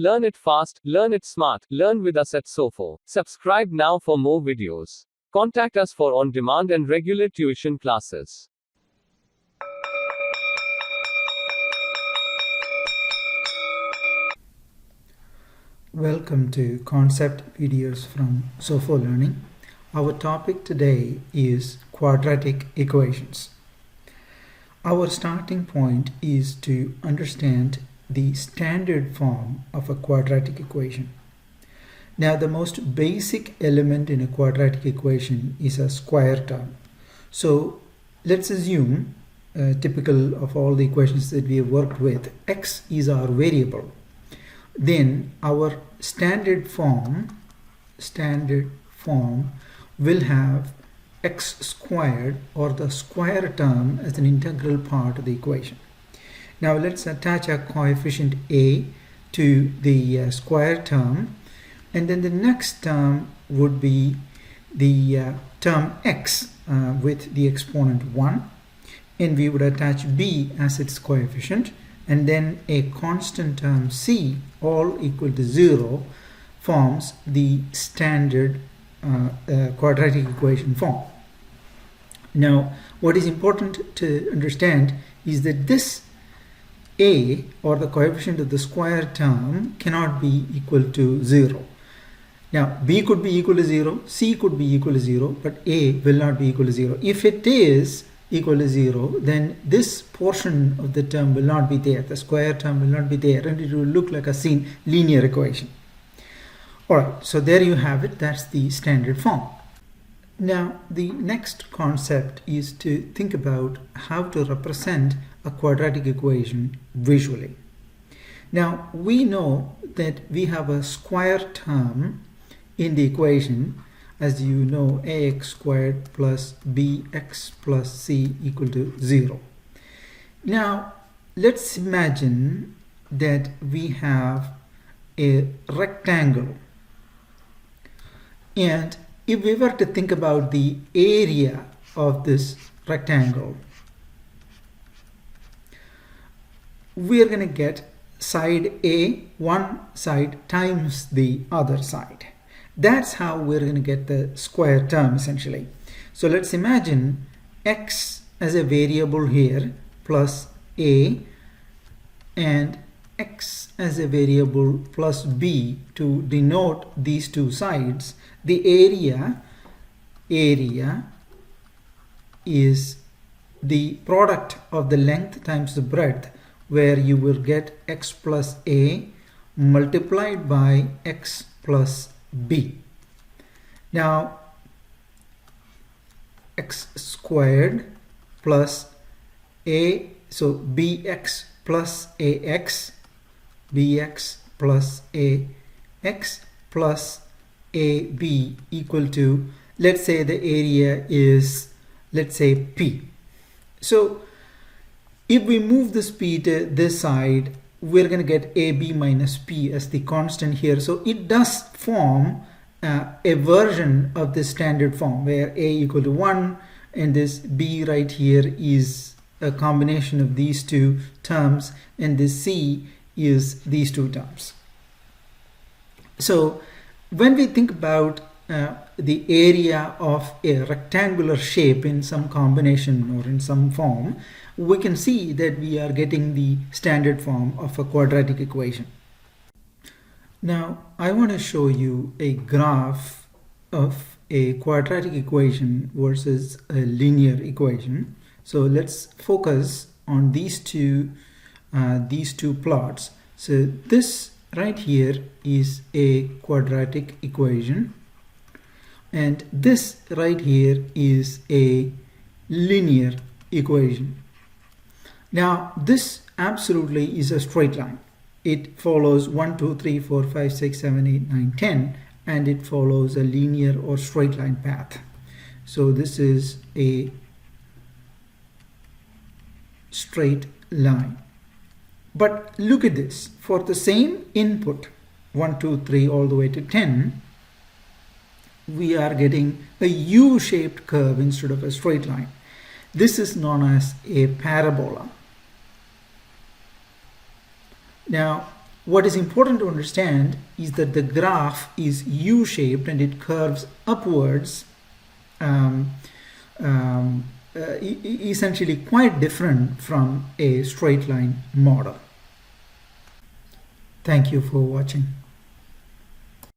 Learn it fast, learn it smart, learn with us at Sofo. Subscribe now for more videos. Contact us for on-demand and regular tuition classes. Welcome to concept videos from Sofo Learning. Our topic today is quadratic equations. Our starting point is to understand the standard form of a quadratic equation. Now, the most basic element in a quadratic equation is a square term. So let's assume, typical of all the equations that we have worked with, x is our variable. Then our standard form will have x squared, or the square term, as an integral part of the equation. Now let's attach a coefficient a to the square term, and then the next term would be the term x with the exponent 1, and we would attach b as its coefficient, and then a constant term c, all equal to 0, forms the standard quadratic equation form. Now, what is important to understand is that this a, or the coefficient of the square term, cannot be equal to 0. Now, b could be equal to 0, c could be equal to 0, but a will not be equal to 0. If it is equal to 0, then this portion of the term will not be there. The square term will not be there, and it will look like a linear equation. Alright, so there you have it. That's the standard form. Now, the next concept is to think about how to represent a quadratic equation visually. Now, we know that we have a square term in the equation. As you know, ax squared plus bx plus c equal to 0. Now, let's imagine that we have a rectangle. And if we were to think about the area of this rectangle, we are going to get side A, one side times the other side. That's how we're going to get the square term, essentially. So let's imagine x as a variable here, plus a, and x as a variable plus b to denote these two sides. The area is the product of the length times the breadth, where you will get x plus a multiplied by x plus b. Now, x squared plus a, so bx plus ax, bx plus ax plus ab equal to, let's say the area is, let's say, p. So if we move this p to this side, we're going to get ab minus p as the constant here. So it does form a version of the standard form where a equal to 1, and this b right here is a combination of these two terms, and this c is these two terms. So when we think about the area of a rectangular shape in some combination or in some form, we can see that we are getting the standard form of a quadratic equation. Now, I want to show you a graph of a quadratic equation versus a linear equation. So let's focus on these two plots. So this right here is a quadratic equation, and this right here is a linear equation. Now, this absolutely is a straight line. It follows 1, 2, 3, 4, 5, 6, 7, 8, 9, 10, and it follows a linear or straight line path. So this is a straight line. But look at this. For the same input, 1, 2, 3, all the way to 10, we are getting a U-shaped curve instead of a straight line. This is known as a parabola. Now, What is important to understand is that the graph is U-shaped and it curves upwards, essentially quite different from a straight line model. Thank you for watching.